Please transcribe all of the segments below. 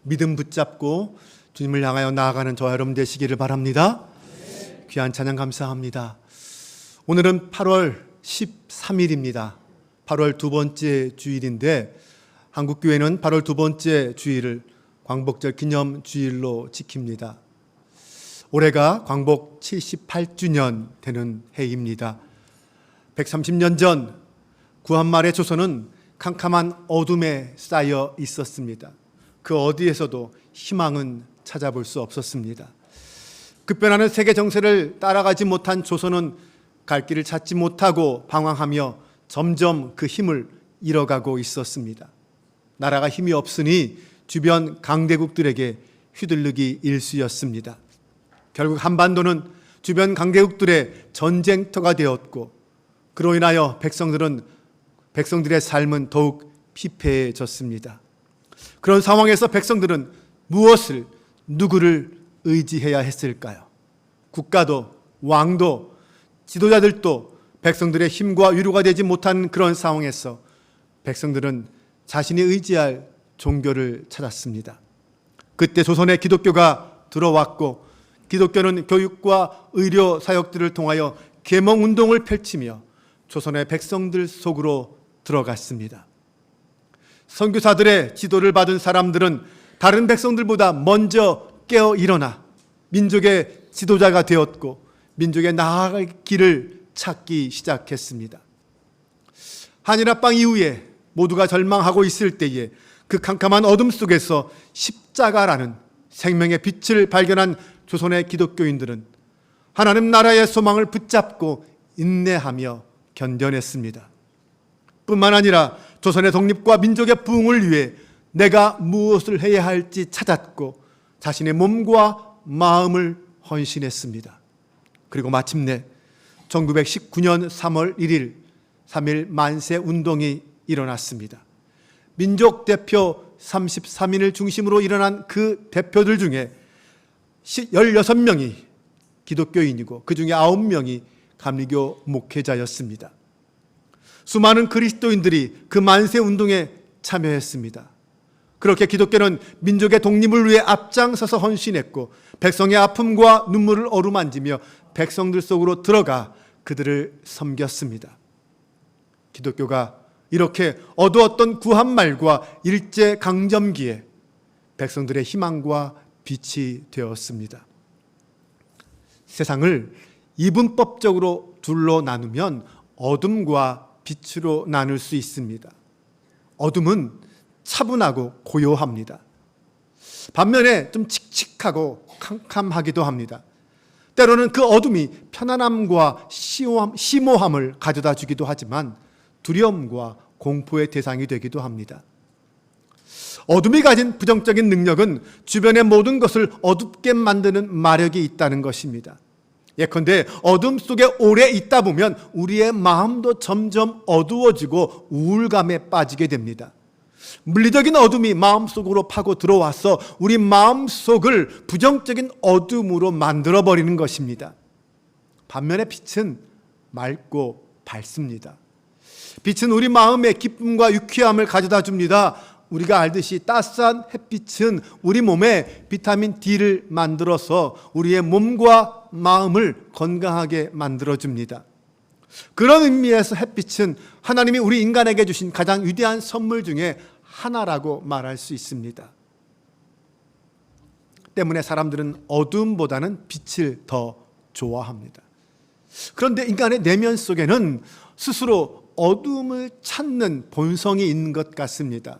믿음 붙잡고 주님을 향하여 나아가는 저와 여러분 되시기를 바랍니다. 귀한 찬양 감사합니다. 오늘은 8월 13일입니다. 8월 두 번째 주일인데 한국교회는 8월 두 번째 주일을 광복절 기념주일로 지킵니다. 올해가 광복 78주년 되는 해입니다. 130년 전 구한말의 조선은 캄캄한 어둠에 쌓여 있었습니다. 그 어디에서도 희망은 찾아볼 수 없었습니다. 급변하는 세계 정세를 따라가지 못한 조선은 갈 길을 찾지 못하고 방황하며 점점 그 힘을 잃어가고 있었습니다. 나라가 힘이 없으니 주변 강대국들에게 휘둘르기 일쑤였습니다. 결국 한반도는 주변 강대국들의 전쟁터가 되었고 그로 인하여 백성들의 삶은 더욱 피폐해졌습니다. 그런 상황에서 백성들은 무엇을, 누구를 의지해야 했을까요? 국가도, 왕도, 지도자들도 백성들의 힘과 위로가 되지 못한 그런 상황에서 백성들은 자신이 의지할 종교를 찾았습니다. 그때 조선에 기독교가 들어왔고 기독교는 교육과 의료 사역들을 통하여 계몽운동을 펼치며 조선의 백성들 속으로 들어갔습니다. 선교사들의 지도를 받은 사람들은 다른 백성들보다 먼저 깨어 일어나 민족의 지도자가 되었고 민족의 나아갈 길을 찾기 시작했습니다. 한일합방 이후에 모두가 절망하고 있을 때에 그 캄캄한 어둠 속에서 십자가라는 생명의 빛을 발견한 조선의 기독교인들은 하나님 나라의 소망을 붙잡고 인내하며 견뎌냈습니다. 뿐만 아니라 조선의 독립과 민족의 부흥을 위해 내가 무엇을 해야 할지 찾았고 자신의 몸과 마음을 헌신했습니다. 그리고 마침내 1919년 3월 1일 3.1 만세 운동이 일어났습니다. 민족 대표 33인을 중심으로 일어난 그 대표들 중에 16명이 기독교인이고 그 중에 9명이 감리교 목회자였습니다. 수많은 그리스도인들이 그 만세 운동에 참여했습니다. 그렇게 기독교는 민족의 독립을 위해 앞장서서 헌신했고 백성의 아픔과 눈물을 어루만지며 백성들 속으로 들어가 그들을 섬겼습니다. 기독교가 이렇게 어두웠던 구한말과 일제강점기에 백성들의 희망과 빛이 되었습니다. 세상을 이분법적으로 둘로 나누면 어둠과 빛으로 나눌 수 있습니다. 어둠은 차분하고 고요합니다. 반면에 좀 칙칙하고 캄캄하기도 합니다. 때로는 그 어둠이 편안함과 심오함을 가져다 주기도 하지만 두려움과 공포의 대상이 되기도 합니다. 어둠이 가진 부정적인 능력은 주변의 모든 것을 어둡게 만드는 마력이 있다는 것입니다. 예컨대 어둠 속에 오래 있다 보면 우리의 마음도 점점 어두워지고 우울감에 빠지게 됩니다. 물리적인 어둠이 마음속으로 파고 들어와서 우리 마음속을 부정적인 어둠으로 만들어버리는 것입니다. 반면에 빛은 맑고 밝습니다. 빛은 우리 마음에 기쁨과 유쾌함을 가져다 줍니다. 우리가 알듯이 따스한 햇빛은 우리 몸에 비타민 D를 만들어서 우리의 몸과 마음을 건강하게 만들어줍니다. 그런 의미에서 햇빛은 하나님이 우리 인간에게 주신 가장 위대한 선물 중에 하나라고 말할 수 있습니다. 때문에 사람들은 어둠보다는 빛을 더 좋아합니다. 그런데 인간의 내면 속에는 스스로 어둠을 찾는 본성이 있는 것 같습니다.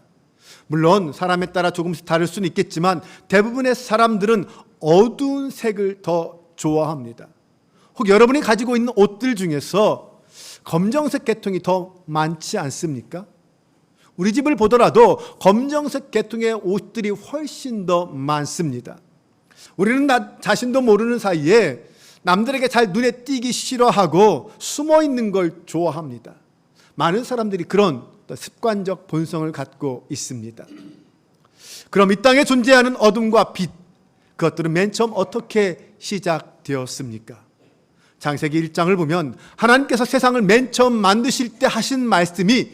물론 사람에 따라 조금씩 다를 수는 있겠지만 대부분의 사람들은 어두운 색을 더 좋아합니다. 혹 여러분이 가지고 있는 옷들 중에서 검정색 계통이 더 많지 않습니까? 우리 집을 보더라도 검정색 계통의 옷들이 훨씬 더 많습니다. 우리는 나 자신도 모르는 사이에 남들에게 잘 눈에 띄기 싫어하고 숨어 있는 걸 좋아합니다. 많은 사람들이 그런 습관적 본성을 갖고 있습니다. 그럼 이 땅에 존재하는 어둠과 빛, 그것들은 맨 처음 어떻게 시작되었습니까? 창세기 1장을 보면 하나님께서 세상을 맨 처음 만드실 때 하신 말씀이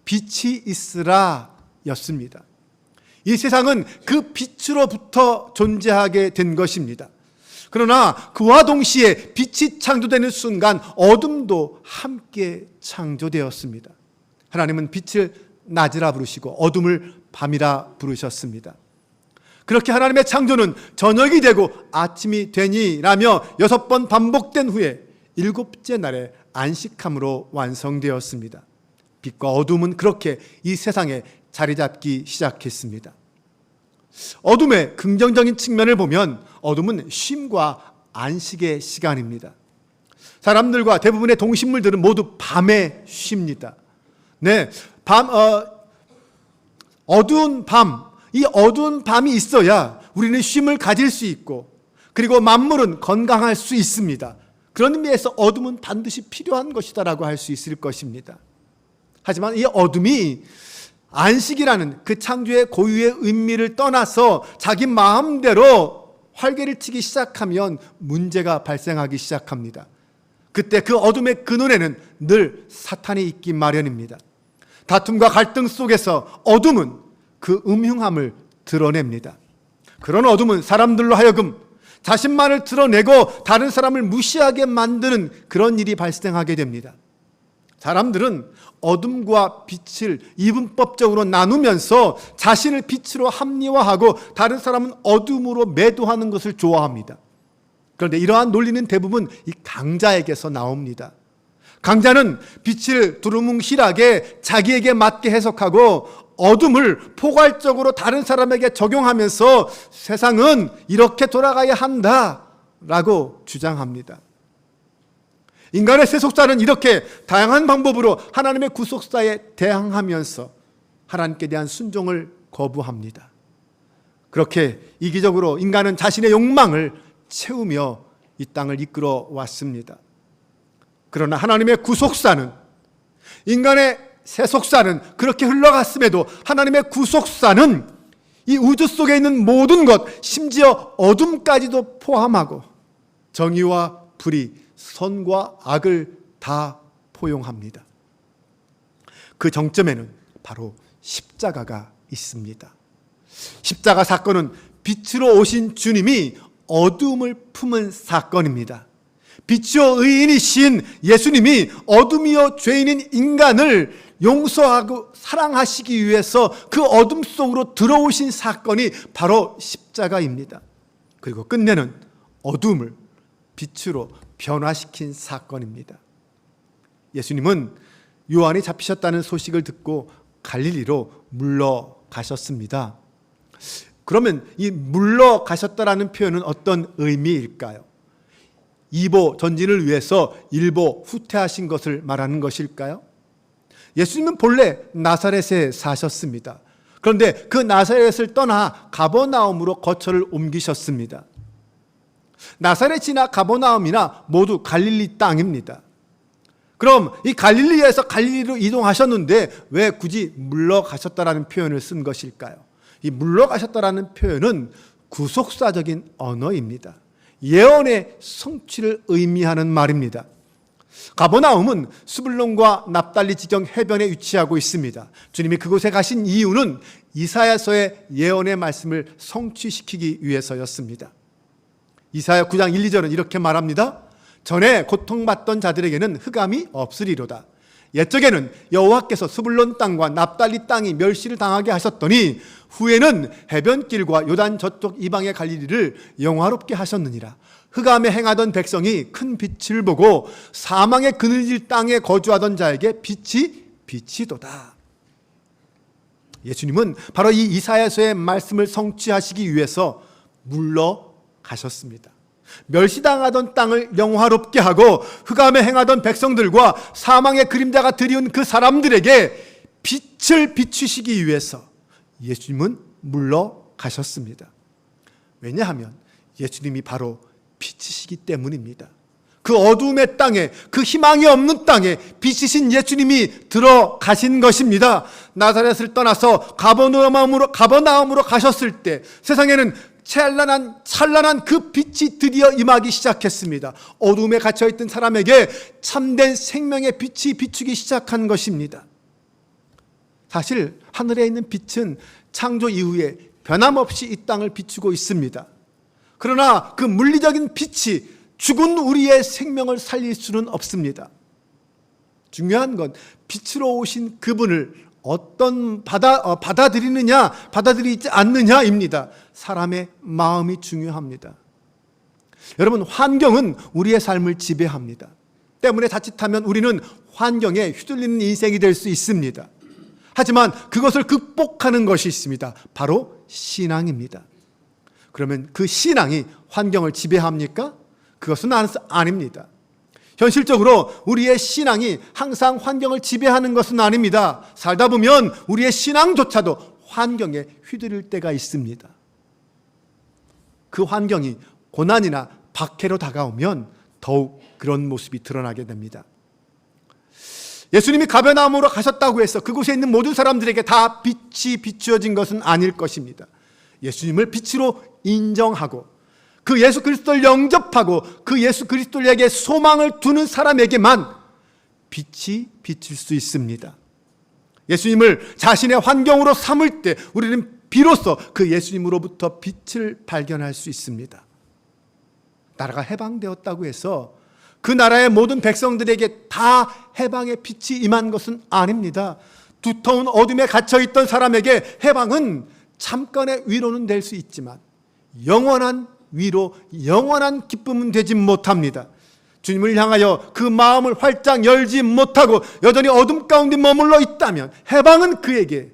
빛이 있으라 였습니다. 이 세상은 그 빛으로부터 존재하게 된 것입니다. 그러나 그와 동시에 빛이 창조되는 순간 어둠도 함께 창조되었습니다. 하나님은 빛을 낮이라 부르시고 어둠을 밤이라 부르셨습니다. 그렇게 하나님의 창조는 저녁이 되고 아침이 되니라며 6번 반복된 후에 7째 날에 안식함으로 완성되었습니다. 빛과 어둠은 그렇게 이 세상에 자리 잡기 시작했습니다. 어둠의 긍정적인 측면을 보면 어둠은 쉼과 안식의 시간입니다. 사람들과 대부분의 동식물들은 모두 밤에 쉽니다. 네, 어두운 밤, 이 어두운 밤이 있어야 우리는 쉼을 가질 수 있고, 그리고 만물은 건강할 수 있습니다. 그런 의미에서 어둠은 반드시 필요한 것이다라고 할 수 있을 것입니다. 하지만 이 어둠이 안식이라는 그 창조의 고유의 의미를 떠나서 자기 마음대로 활개를 치기 시작하면 문제가 발생하기 시작합니다. 그때 그 어둠의 근원에는 늘 사탄이 있기 마련입니다. 다툼과 갈등 속에서 어둠은 그 음흉함을 드러냅니다. 그런 어둠은 사람들로 하여금 자신만을 드러내고 다른 사람을 무시하게 만드는 그런 일이 발생하게 됩니다. 사람들은 어둠과 빛을 이분법적으로 나누면서 자신을 빛으로 합리화하고 다른 사람은 어둠으로 매도하는 것을 좋아합니다. 그런데 이러한 논리는 대부분 이 강자에게서 나옵니다. 강자는 빛을 두루뭉실하게 자기에게 맞게 해석하고 어둠을 포괄적으로 다른 사람에게 적용하면서 세상은 이렇게 돌아가야 한다라고 주장합니다. 인간의 세속사는 이렇게 다양한 방법으로 하나님의 구속사에 대항하면서 하나님께 대한 순종을 거부합니다. 그렇게 이기적으로 인간은 자신의 욕망을 채우며 이 땅을 이끌어 왔습니다. 그러나 하나님의 구속사는, 인간의 세속사는 그렇게 흘러갔음에도 하나님의 구속사는 이 우주 속에 있는 모든 것, 심지어 어둠까지도 포함하고 정의와 불의, 선과 악을 다 포용합니다. 그 정점에는 바로 십자가가 있습니다. 십자가 사건은 빛으로 오신 주님이 어둠을 품은 사건입니다. 빛이요 의인이신 예수님이 어둠이요 죄인인 인간을 용서하고 사랑하시기 위해서 그 어둠 속으로 들어오신 사건이 바로 십자가입니다. 그리고 끝내는 어둠을 빛으로 변화시킨 사건입니다. 예수님은 요한이 잡히셨다는 소식을 듣고 갈릴리로 물러가셨습니다. 그러면 이 물러가셨다라는 표현은 어떤 의미일까요? 이보 전진을 위해서 일보 후퇴하신 것을 말하는 것일까요? 예수님은 본래 나사렛에 사셨습니다. 그런데 그 나사렛을 떠나 가버나움으로 거처를 옮기셨습니다. 나사렛이나 가버나움이나 모두 갈릴리 땅입니다. 그럼 이 갈릴리에서 갈릴리로 이동하셨는데 왜 굳이 물러가셨다라는 표현을 쓴 것일까요? 이 물러가셨다라는 표현은 구속사적인 언어입니다. 예언의 성취를 의미하는 말입니다. 가버나움은 스불론과 납달리 지경 해변에 위치하고 있습니다. 주님이 그곳에 가신 이유는 이사야서의 예언의 말씀을 성취시키기 위해서였습니다. 이사야 9장 1, 2절은 이렇게 말합니다. 전에 고통받던 자들에게는 흑암이 없으리로다. 옛적에는 여호와께서 스불론 땅과 납달리 땅이 멸시를 당하게 하셨더니 후에는 해변길과 요단 저쪽 이방의 갈릴리를 영화롭게 하셨느니라. 흑암에 행하던 백성이 큰 빛을 보고 사망의 그늘질 땅에 거주하던 자에게 빛이 비치도다. 예수님은 바로 이 이사야서의 말씀을 성취하시기 위해서 물러가셨습니다. 멸시당하던 땅을 영화롭게 하고 흑암에 행하던 백성들과 사망의 그림자가 드리운 그 사람들에게 빛을 비추시기 위해서 예수님은 물러가셨습니다. 왜냐하면 예수님이 바로 빛이시기 때문입니다. 그 어두움의 땅에, 그 희망이 없는 땅에 빛이신 예수님이 들어가신 것입니다. 나사렛을 떠나서 가버나움으로 가셨을 때 세상에는 찬란한 그 빛이 드디어 임하기 시작했습니다. 어둠에 갇혀있던 사람에게 참된 생명의 빛이 비추기 시작한 것입니다. 사실 하늘에 있는 빛은 창조 이후에 변함없이 이 땅을 비추고 있습니다. 그러나 그 물리적인 빛이 죽은 우리의 생명을 살릴 수는 없습니다. 중요한 건 빛으로 오신 그분을 받아들이느냐 받아들이지 않느냐입니다. 사람의 마음이 중요합니다. 여러분, 환경은 우리의 삶을 지배합니다. 때문에 자칫하면 우리는 환경에 휘둘리는 인생이 될 수 있습니다. 하지만 그것을 극복하는 것이 있습니다. 바로 신앙입니다. 그러면 그 신앙이 환경을 지배합니까? 그것은 아닙니다. 현실적으로 우리의 신앙이 항상 환경을 지배하는 것은 아닙니다. 살다 보면 우리의 신앙조차도 환경에 휘둘릴 때가 있습니다. 그 환경이 고난이나 박해로 다가오면 더욱 그런 모습이 드러나게 됩니다. 예수님이 가버나움으로 가셨다고 해서 그곳에 있는 모든 사람들에게 다 빛이 비추어진 것은 아닐 것입니다. 예수님을 빛으로 인정하고 그 예수 그리스도를 영접하고 그 예수 그리스도에게 소망을 두는 사람에게만 빛이 비칠 수 있습니다. 예수님을 자신의 환경으로 삼을 때 우리는 비로소 그 예수님으로부터 빛을 발견할 수 있습니다. 나라가 해방되었다고 해서 그 나라의 모든 백성들에게 다 해방의 빛이 임한 것은 아닙니다. 두터운 어둠에 갇혀있던 사람에게 해방은 잠깐의 위로는 될 수 있지만 영원한 위로, 영원한 기쁨은 되지 못합니다. 주님을 향하여 그 마음을 활짝 열지 못하고 여전히 어둠 가운데 머물러 있다면 해방은 그에게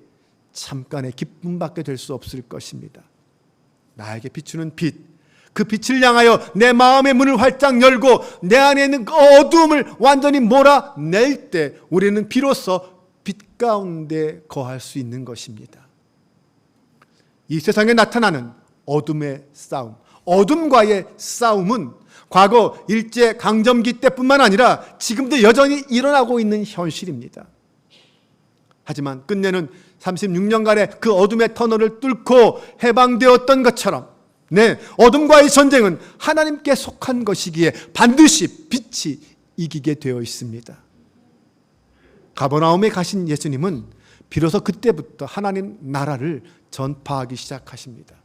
잠깐의 기쁨밖에 될 수 없을 것입니다. 나에게 비추는 빛, 그 빛을 향하여 내 마음의 문을 활짝 열고 내 안에 있는 그 어두움을 완전히 몰아낼 때 우리는 비로소 빛 가운데 거할 수 있는 것입니다. 이 세상에 나타나는 어둠의 싸움, 어둠과의 싸움은 과거 일제강점기 때뿐만 아니라 지금도 여전히 일어나고 있는 현실입니다. 하지만 끝내는 36년간의 그 어둠의 터널을 뚫고 해방되었던 것처럼 어둠과의 전쟁은 하나님께 속한 것이기에 반드시 빛이 이기게 되어 있습니다. 가버나움에 가신 예수님은 비로소 그때부터 하나님 나라를 전파하기 시작하십니다.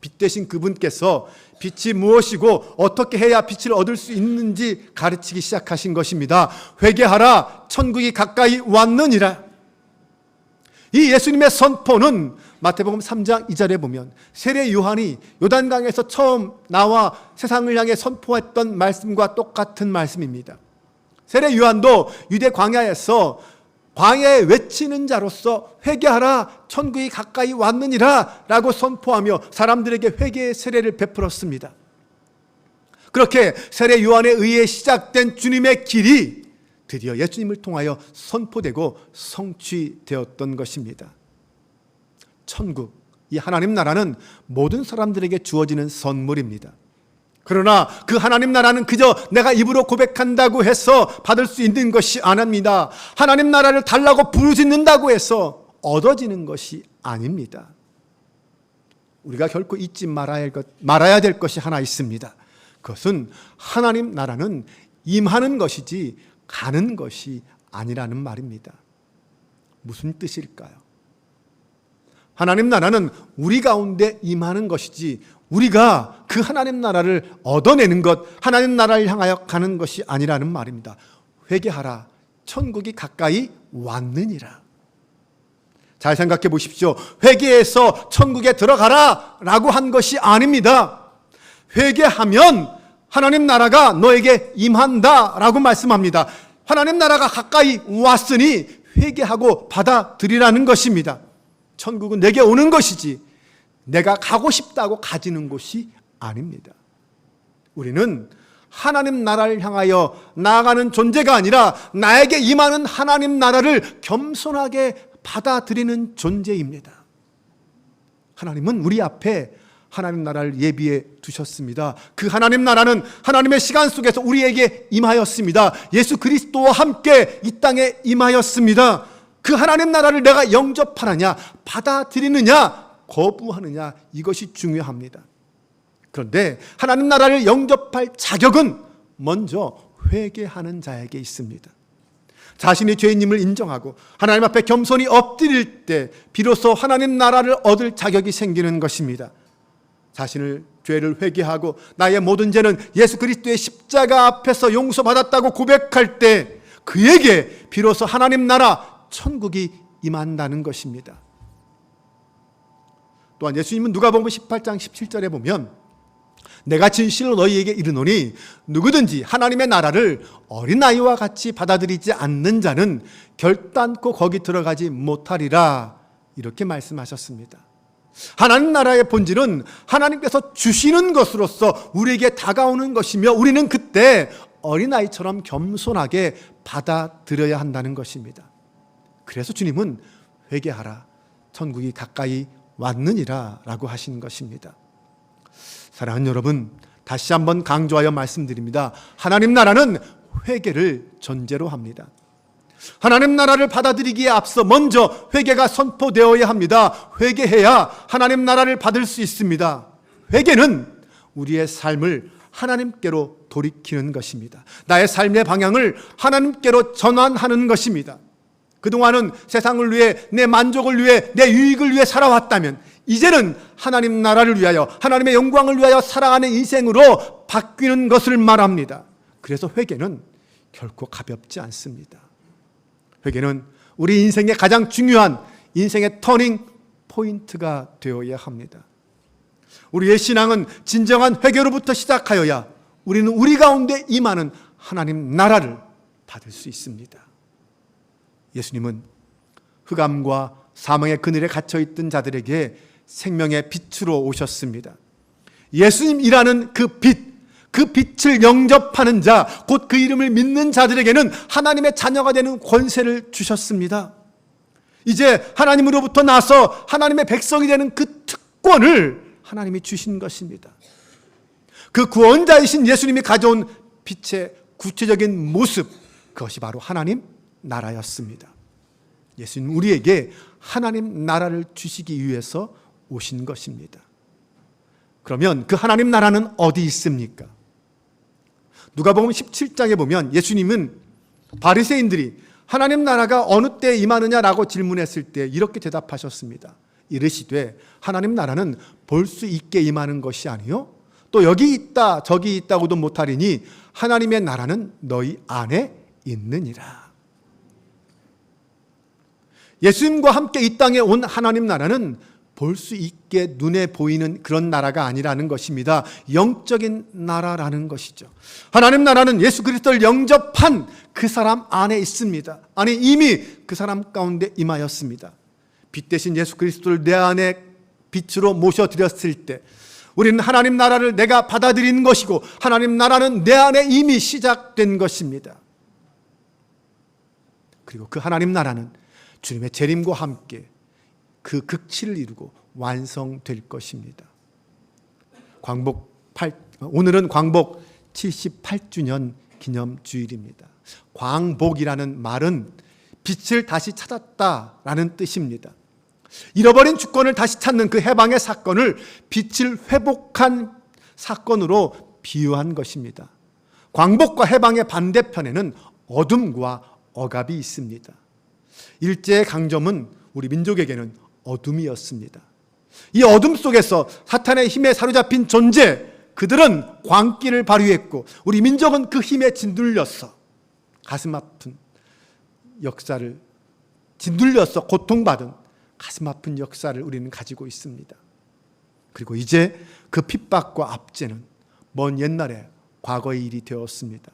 빛 되신 그분께서 빛이 무엇이고 어떻게 해야 빛을 얻을 수 있는지 가르치기 시작하신 것입니다. 회개하라, 천국이 가까이 왔느니라. 이 예수님의 선포는 마태복음 3장 2절에 보면 세례 요한이 요단강에서 처음 나와 세상을 향해 선포했던 말씀과 똑같은 말씀입니다. 세례 요한도 유대 광야에서 광야에 외치는 자로서 회개하라, 천국이 가까이 왔느니라 라고 선포하며 사람들에게 회개의 세례를 베풀었습니다. 그렇게 세례 요한에 의해 시작된 주님의 길이 드디어 예수님을 통하여 선포되고 성취되었던 것입니다. 천국, 이 하나님 나라는 모든 사람들에게 주어지는 선물입니다. 그러나 그 하나님 나라는 그저 내가 입으로 고백한다고 해서 받을 수 있는 것이 아닙니다. 하나님 나라를 달라고 부르짖는다고 해서 얻어지는 것이 아닙니다. 우리가 결코 잊지 말아야 될 것이 하나 있습니다. 그것은 하나님 나라는 임하는 것이지 가는 것이 아니라는 말입니다. 무슨 뜻일까요? 하나님 나라는 우리 가운데 임하는 것이지 우리가 그 하나님 나라를 얻어내는 것, 하나님 나라를 향하여 가는 것이 아니라는 말입니다. 회개하라, 천국이 가까이 왔느니라. 잘 생각해 보십시오. 회개해서 천국에 들어가라 라고 한 것이 아닙니다. 회개하면 하나님 나라가 너에게 임한다 라고 말씀합니다. 하나님 나라가 가까이 왔으니 회개하고 받아들이라는 것입니다. 천국은 내게 오는 것이지 내가 가고 싶다고 가지는 곳이 아닙니다. 우리는 하나님 나라를 향하여 나아가는 존재가 아니라 나에게 임하는 하나님 나라를 겸손하게 받아들이는 존재입니다. 하나님은 우리 앞에 하나님 나라를 예비해 두셨습니다. 그 하나님 나라는 하나님의 시간 속에서 우리에게 임하였습니다. 예수 그리스도와 함께 이 땅에 임하였습니다. 그 하나님 나라를 내가 영접하느냐, 받아들이느냐, 거부하느냐, 이것이 중요합니다. 그런데 하나님 나라를 영접할 자격은 먼저 회개하는 자에게 있습니다. 자신이 죄인임을 인정하고 하나님 앞에 겸손히 엎드릴 때 비로소 하나님 나라를 얻을 자격이 생기는 것입니다. 자신을 죄를 회개하고 나의 모든 죄는 예수 그리스도의 십자가 앞에서 용서받았다고 고백할 때 그에게 비로소 하나님 나라 천국이 임한다는 것입니다. 또한 예수님은 누가복음 18장 17절에 보면 내가 진실로 너희에게 이르노니 누구든지 하나님의 나라를 어린아이와 같이 받아들이지 않는 자는 결단코 거기 들어가지 못하리라 이렇게 말씀하셨습니다. 하나님 나라의 본질은 하나님께서 주시는 것으로서 우리에게 다가오는 것이며 우리는 그때 어린아이처럼 겸손하게 받아들여야 한다는 것입니다. 그래서 주님은 회개하라 천국이 가까이 왔느니라 라고 하신 것입니다. 사랑하는 여러분, 다시 한번 강조하여 말씀드립니다. 하나님 나라는 회개를 전제로 합니다. 하나님 나라를 받아들이기에 앞서 먼저 회개가 선포되어야 합니다. 회개해야 하나님 나라를 받을 수 있습니다. 회개는 우리의 삶을 하나님께로 돌이키는 것입니다. 나의 삶의 방향을 하나님께로 전환하는 것입니다. 그동안은 세상을 위해, 내 만족을 위해, 내 유익을 위해 살아왔다면 이제는 하나님 나라를 위하여, 하나님의 영광을 위하여 살아가는 인생으로 바뀌는 것을 말합니다. 그래서 회개는 결코 가볍지 않습니다. 회개는 우리 인생의 가장 중요한 인생의 터닝 포인트가 되어야 합니다. 우리의 신앙은 진정한 회개로부터 시작하여야 우리는 우리 가운데 임하는 하나님 나라를 받을 수 있습니다. 예수님은 흑암과 사망의 그늘에 갇혀있던 자들에게 생명의 빛으로 오셨습니다. 예수님이라는 그 빛을 영접하는 자, 곧 그 이름을 믿는 자들에게는 하나님의 자녀가 되는 권세를 주셨습니다. 이제 하나님으로부터 나서 하나님의 백성이 되는 그 특권을 하나님이 주신 것입니다. 그 구원자이신 예수님이 가져온 빛의 구체적인 모습, 그것이 바로 하나님 나라였습니다. 예수님 우리에게 하나님 나라를 주시기 위해서 오신 것입니다. 그러면 그 하나님 나라는 어디 있습니까? 누가복음 17장에 보면 예수님은 바리새인들이 하나님 나라가 어느 때에 임하느냐라고 질문했을 때 이렇게 대답하셨습니다. 이르시되 하나님 나라는 볼 수 있게 임하는 것이 아니요 또 여기 있다 저기 있다고도 못하리니 하나님의 나라는 너희 안에 있느니라. 예수님과 함께 이 땅에 온 하나님 나라는 볼 수 있게 눈에 보이는 그런 나라가 아니라는 것입니다. 영적인 나라라는 것이죠. 하나님 나라는 예수 그리스도를 영접한 그 사람 안에 있습니다. 아니 이미 그 사람 가운데 임하였습니다. 빛 대신 예수 그리스도를 내 안에 빛으로 모셔드렸을 때 우리는 하나님 나라를 내가 받아들이는 것이고 하나님 나라는 내 안에 이미 시작된 것입니다. 그리고 그 하나님 나라는 주님의 재림과 함께 그 극치를 이루고 완성될 것입니다. 오늘은 광복 78주년 기념주일입니다. 광복이라는 말은 빛을 다시 찾았다라는 뜻입니다. 잃어버린 주권을 다시 찾는 그 해방의 사건을 빛을 회복한 사건으로 비유한 것입니다. 광복과 해방의 반대편에는 어둠과 억압이 있습니다. 일제의 강점은 우리 민족에게는 어둠이었습니다. 이 어둠 속에서 사탄의 힘에 사로잡힌 존재, 그들은 광기를 발휘했고 우리 민족은 그 힘에 짓눌려서 가슴 아픈 역사를 짓눌려서 고통받은 가슴 아픈 역사를 우리는 가지고 있습니다. 그리고 이제 그 핍박과 압제는 먼 옛날에 과거의 일이 되었습니다.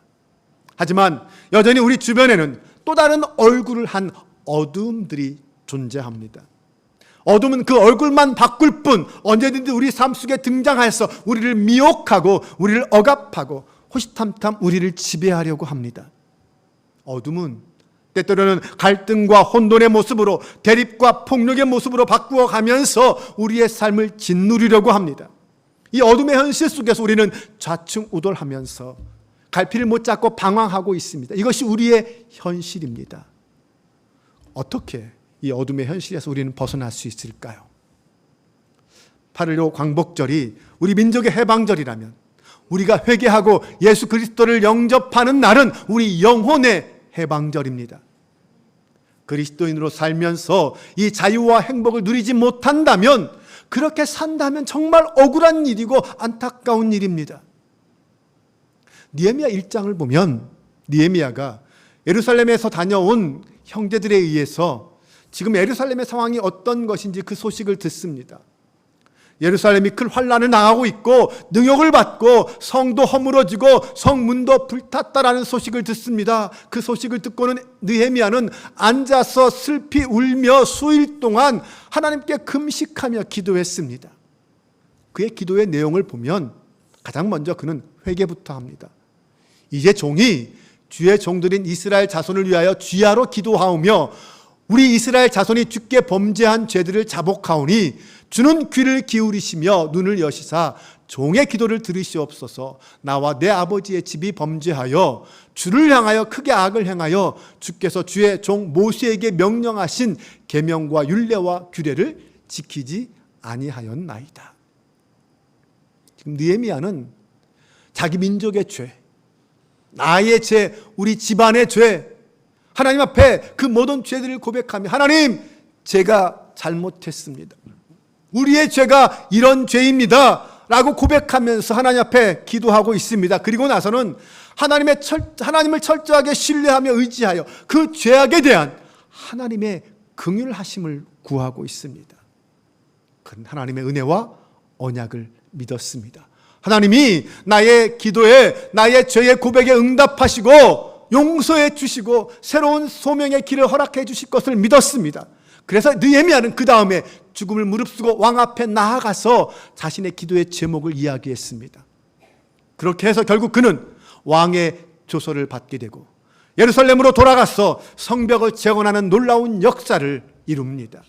하지만 여전히 우리 주변에는 또 다른 얼굴을 한 어둠들이 존재합니다. 어둠은 그 얼굴만 바꿀 뿐 언제든지 우리 삶 속에 등장해서 우리를 미혹하고 우리를 억압하고 호시탐탐 우리를 지배하려고 합니다. 어둠은 때때로는 갈등과 혼돈의 모습으로 대립과 폭력의 모습으로 바꾸어 가면서 우리의 삶을 짓누리려고 합니다. 이 어둠의 현실 속에서 우리는 좌충우돌하면서 갈피를 못 잡고 방황하고 있습니다. 이것이 우리의 현실입니다. 어떻게 이 어둠의 현실에서 우리는 벗어날 수 있을까요? 8.15 광복절이 우리 민족의 해방절이라면 우리가 회개하고 예수 그리스도를 영접하는 날은 우리 영혼의 해방절입니다. 그리스도인으로 살면서 이 자유와 행복을 누리지 못한다면, 그렇게 산다면 정말 억울한 일이고 안타까운 일입니다. 느헤미야 1장을 보면 느헤미야가 예루살렘에서 다녀온 형제들에 의해서 지금 예루살렘의 상황이 어떤 것인지 그 소식을 듣습니다. 예루살렘이 큰 환난을 당하고 있고 능욕을 받고 성도 허물어지고 성문도 불탔다라는 소식을 듣습니다. 그 소식을 듣고는 느헤미야는 앉아서 슬피 울며 수일 동안 하나님께 금식하며 기도했습니다. 그의 기도의 내용을 보면 가장 먼저 그는 회개부터 합니다. 이제 종이 주의 종들인 이스라엘 자손을 위하여 주야로 기도하오며 우리 이스라엘 자손이 주께 범죄한 죄들을 자복하오니 주는 귀를 기울이시며 눈을 여시사 종의 기도를 들으시옵소서. 나와 내 아버지의 집이 범죄하여 주를 향하여 크게 악을 행하여 주께서 주의 종 모세에게 명령하신 계명과 율례와 규례를 지키지 아니하였나이다. 지금 느헤미야는 자기 민족의 죄, 나의 죄, 우리 집안의 죄, 하나님 앞에 그 모든 죄들을 고백하며 하나님, 제가 잘못했습니다. 우리의 죄가 이런 죄입니다 라고 고백하면서 하나님 앞에 기도하고 있습니다. 그리고 나서는 하나님을 철저하게 신뢰하며 의지하여 그 죄악에 대한 하나님의 긍휼하심을 구하고 있습니다. 그는 하나님의 은혜와 언약을 믿었습니다. 하나님이 나의 기도에, 나의 죄의 고백에 응답하시고 용서해 주시고 새로운 소명의 길을 허락해 주실 것을 믿었습니다. 그래서 느헤미야는 그 다음에 죽음을 무릅쓰고 왕 앞에 나아가서 자신의 기도의 제목을 이야기했습니다. 그렇게 해서 결국 그는 왕의 조서를 받게 되고 예루살렘으로 돌아가서 성벽을 재건하는 놀라운 역사를 이룹니다.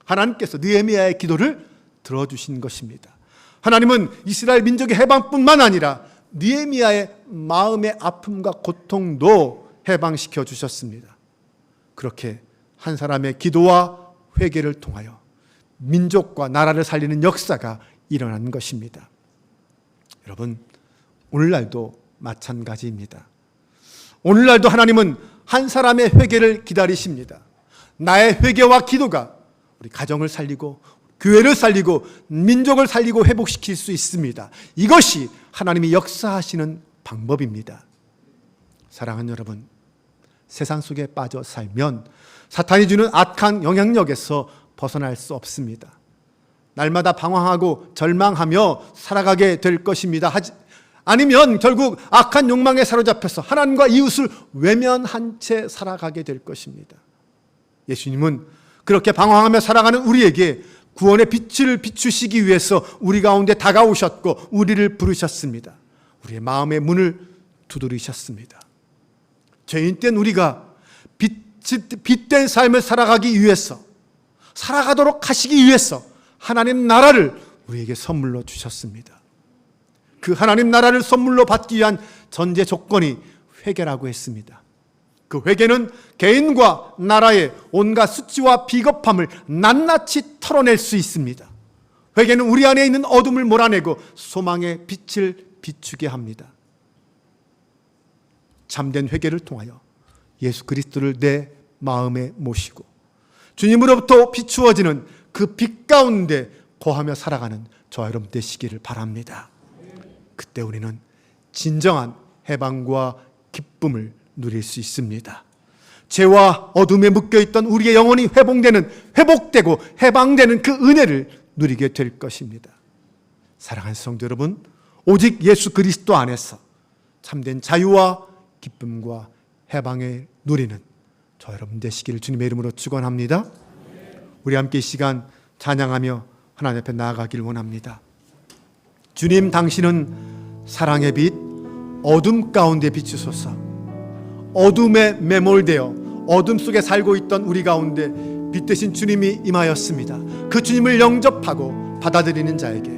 하나님께서 느헤미야의 기도를 들어주신 것입니다. 하나님은 이스라엘 민족의 해방뿐만 아니라 느헤미야의 마음의 아픔과 고통도 해방시켜 주셨습니다. 그렇게 한 사람의 기도와 회개를 통하여 민족과 나라를 살리는 역사가 일어난 것입니다. 여러분, 오늘날도 마찬가지입니다. 오늘날도 하나님은 한 사람의 회개를 기다리십니다. 나의 회개와 기도가 우리 가정을 살리고 교회를 살리고 민족을 살리고 회복시킬 수 있습니다. 이것이 하나님이 역사하시는 방법입니다. 사랑하는 여러분, 세상 속에 빠져 살면 사탄이 주는 악한 영향력에서 벗어날 수 없습니다. 날마다 방황하고 절망하며 살아가게 될 것입니다. 아니면 결국 악한 욕망에 사로잡혀서 하나님과 이웃을 외면한 채 살아가게 될 것입니다. 예수님은 그렇게 방황하며 살아가는 우리에게 구원의 빛을 비추시기 위해서 우리 가운데 다가오셨고 우리를 부르셨습니다. 우리의 마음의 문을 두드리셨습니다. 죄인된 우리가 빛된 삶을 살아가기 위해서, 살아가도록 하시기 위해서 하나님 나라를 우리에게 선물로 주셨습니다. 그 하나님 나라를 선물로 받기 위한 전제 조건이 회개라고 했습니다. 그 회개는 개인과 나라의 온갖 수치와 비겁함을 낱낱이 털어낼 수 있습니다. 회개는 우리 안에 있는 어둠을 몰아내고 소망의 빛을 비추게 합니다. 참된 회개를 통하여 예수 그리스도를 내 마음에 모시고 주님으로부터 비추어지는 그 빛 가운데 거하며 살아가는 저와 여러분 되시기를 바랍니다. 그때 우리는 진정한 해방과 기쁨을 누릴 수 있습니다. 죄와 어둠에 묶여있던 우리의 영혼이 회복되고 해방되는 그 은혜를 누리게 될 것입니다. 사랑하는 성도 여러분, 오직 예수 그리스도 안에서 참된 자유와 기쁨과 해방을 누리는 저 여러분 되시기를 주님의 이름으로 축원합니다. 우리 함께 이 시간 찬양하며 하나님 앞에 나아가길 원합니다. 주님, 당신은 사랑의 빛, 어둠 가운데 비추소서. 어둠에 매몰되어 어둠 속에 살고 있던 우리 가운데 빛 되신 주님이 임하였습니다. 그 주님을 영접하고 받아들이는 자에게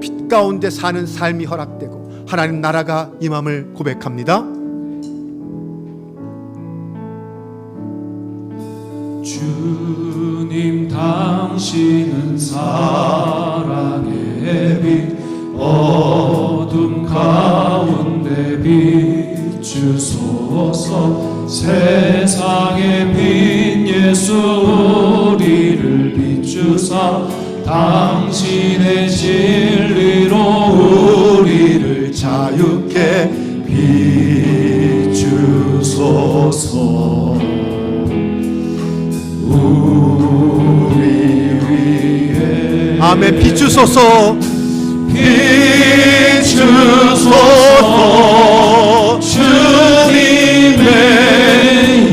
빛 가운데 사는 삶이 허락되고 하나님 나라가 임함을 고백합니다. 주님, 당신은 사랑의 빛, 어둠 가운데 비추소서. 세상의 빛 진리로 우리를 자유케 비추소서. 우리 위에 아멘. 비추소서. 비추소서. 주님의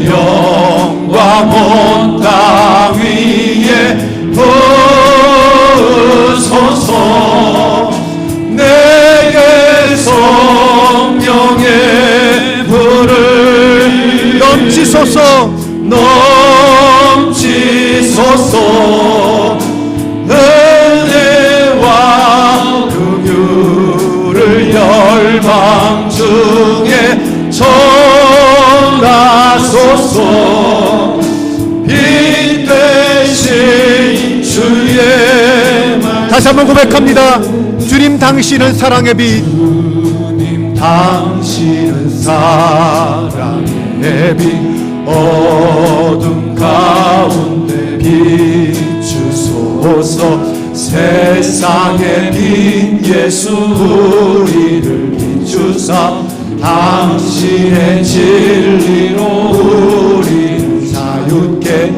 영광 온 땅 위에 부으소서. 내게 성령의 불을 넘치소서. 넘치소서. 은혜와 긍휼을 열방 중에 전하소서. 빛 되신 주의 말. 다시 한번 고백합니다. 주님 당신은 사랑의 빛. 주님 당신은 사랑의 빛. 어둠 가운데 비추소서. 세상의 빛 예수 우리를 비추사. 당신의 진리로 우리를 자유케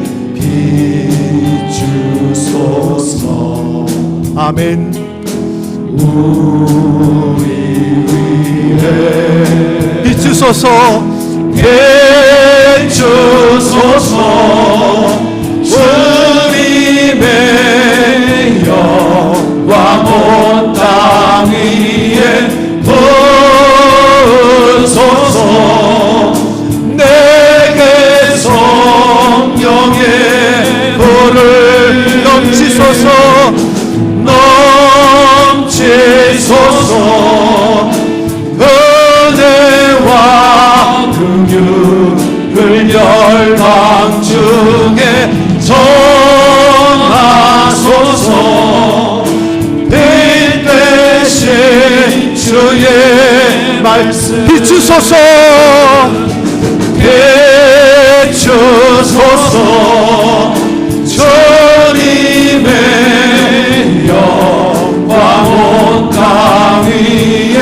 비추소서. 아멘. 우리 위에 비추소서. 비추소서. 주님의 영광 온 땅 위에 부으소서. 내게 성령의 불을 넘치소서. 넘치소서. 은혜와 긍휼을 열방 중에 전하소서. 빛 되신 주의 말씀 비추소서. 비추소서. 주님의 영광 온 땅 위에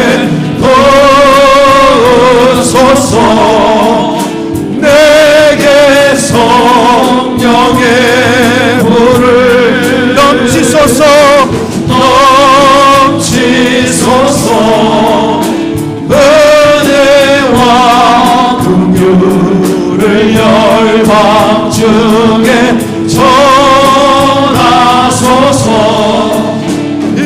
부으소서. 내게 성령의 불을 넘치소서. 넘치소서. 은혜와 긍휼을 열방 중에 전하소서. 빛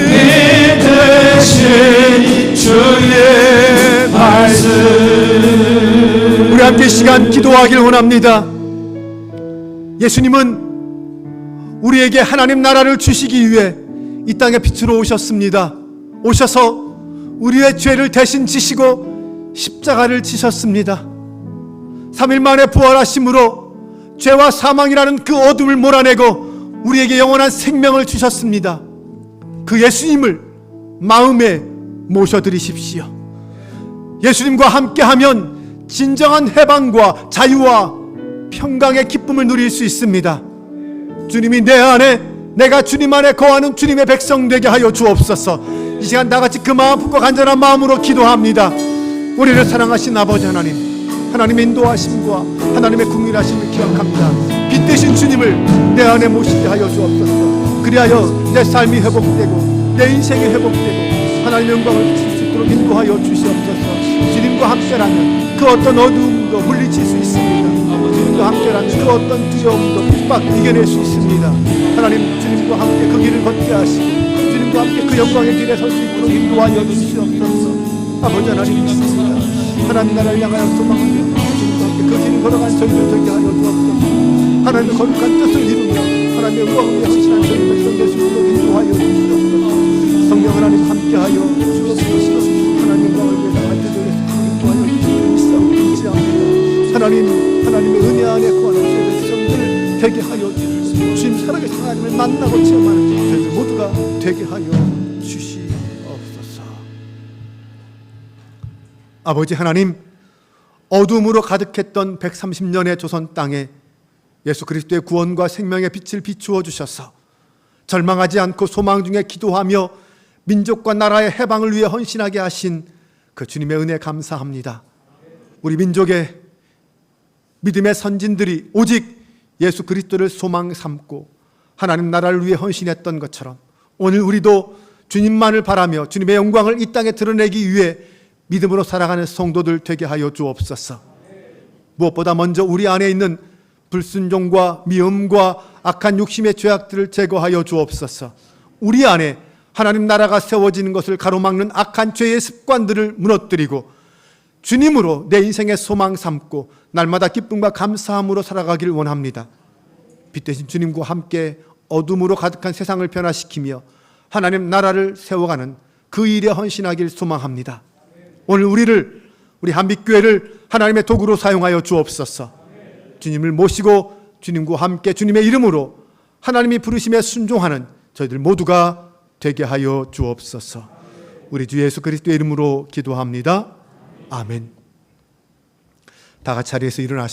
되신 주의 말씀. 우리 함께 시간 기도하길 원합니다. 예수님은 우리에게 하나님 나라를 주시기 위해 이 땅에 빛으로 오셨습니다. 오셔서 우리의 죄를 대신 지시고 십자가를 지셨습니다. 3일 만에 부활하심으로 죄와 사망이라는 그 어둠을 몰아내고 우리에게 영원한 생명을 주셨습니다. 그 예수님을 마음에 모셔드리십시오. 예수님과 함께하면 진정한 해방과 자유와 평강의 기쁨을 누릴 수 있습니다. 주님이 내 안에, 내가 주님 안에 거하는 주님의 백성 되게 하여 주옵소서. 이 시간 다같이 그 마음 품고 간절한 마음으로 기도합니다. 우리를 사랑하신 아버지 하나님, 하나님의 인도하심과 하나님의 긍휼하심을 기억합니다. 빛 되신 주님을 내 안에 모시게 하여 주옵소서. 그리하여 내 삶이 회복되고 내 인생이 회복되고 하나님의 영광을 비칠 수 있도록 인도하여 주시옵소서. 주님과 함께라면 그 어떤 어두움도 물리칠 수 있습니다. 주님과 함께라면 그 어떤 두려움도 핍박 이겨낼 수 있습니다. 하나님, 주님과 함께 그 길을 걷게 하시고 주님과 함께 그 영광의 길에 설 수 있도록 인도하여 주시옵소서. 아버지 하나님 믿습니다. 하나님 나라를 향하여 소망을 주님과 함께 그 길을 걸어간 저희를 되게 하여 주옵소서. 하나님의 거룩한 뜻을 이루며 하나님의 의왕을 위해 헌신한 저희 백성 될 수 있도록 인도하여 주시옵소서. 성령 하나님 함께하여 주옵소서. 하나님의 영광을 위해서 갈대들에서 인도하여 주시옵소서. 하나님의 은혜 안에 거하는 저희 백성들 되게 하여 주시옵소서. 주님 살아계신 하나님을 만나고 체험하는 저희들 모두가 되게 하여 주시옵소서. 아버지 하나님, 어둠으로 가득했던 130년의 조선 땅에 예수 그리스도의 구원과 생명의 빛을 비추어 주셔서 절망하지 않고 소망 중에 기도하며 민족과 나라의 해방을 위해 헌신하게 하신 그 주님의 은혜 감사합니다. 우리 민족의 믿음의 선진들이 오직 예수 그리스도를 소망 삼고 하나님 나라를 위해 헌신했던 것처럼 오늘 우리도 주님만을 바라며 주님의 영광을 이 땅에 드러내기 위해 믿음으로 살아가는 성도들 되게 하여 주옵소서. 무엇보다 먼저 우리 안에 있는 불순종과 미움과 악한 욕심의 죄악들을 제거하여 주옵소서. 우리 안에 하나님 나라가 세워지는 것을 가로막는 악한 죄의 습관들을 무너뜨리고 주님으로 내 인생의 소망 삼고 날마다 기쁨과 감사함으로 살아가기를 원합니다. 빛 대신 주님과 함께 어둠으로 가득한 세상을 변화시키며 하나님 나라를 세워가는 그 일에 헌신하길 소망합니다. 오늘 우리 한빛교회를 하나님의 도구로 사용하여 주옵소서. 주님을 모시고 주님과 함께 주님의 이름으로 하나님이 부르심에 순종하는 저희들 모두가 되게 하여 주옵소서. 우리 주 예수 그리스도의 이름으로 기도합니다. 아멘. 다 같이 자리에서 일어나셔서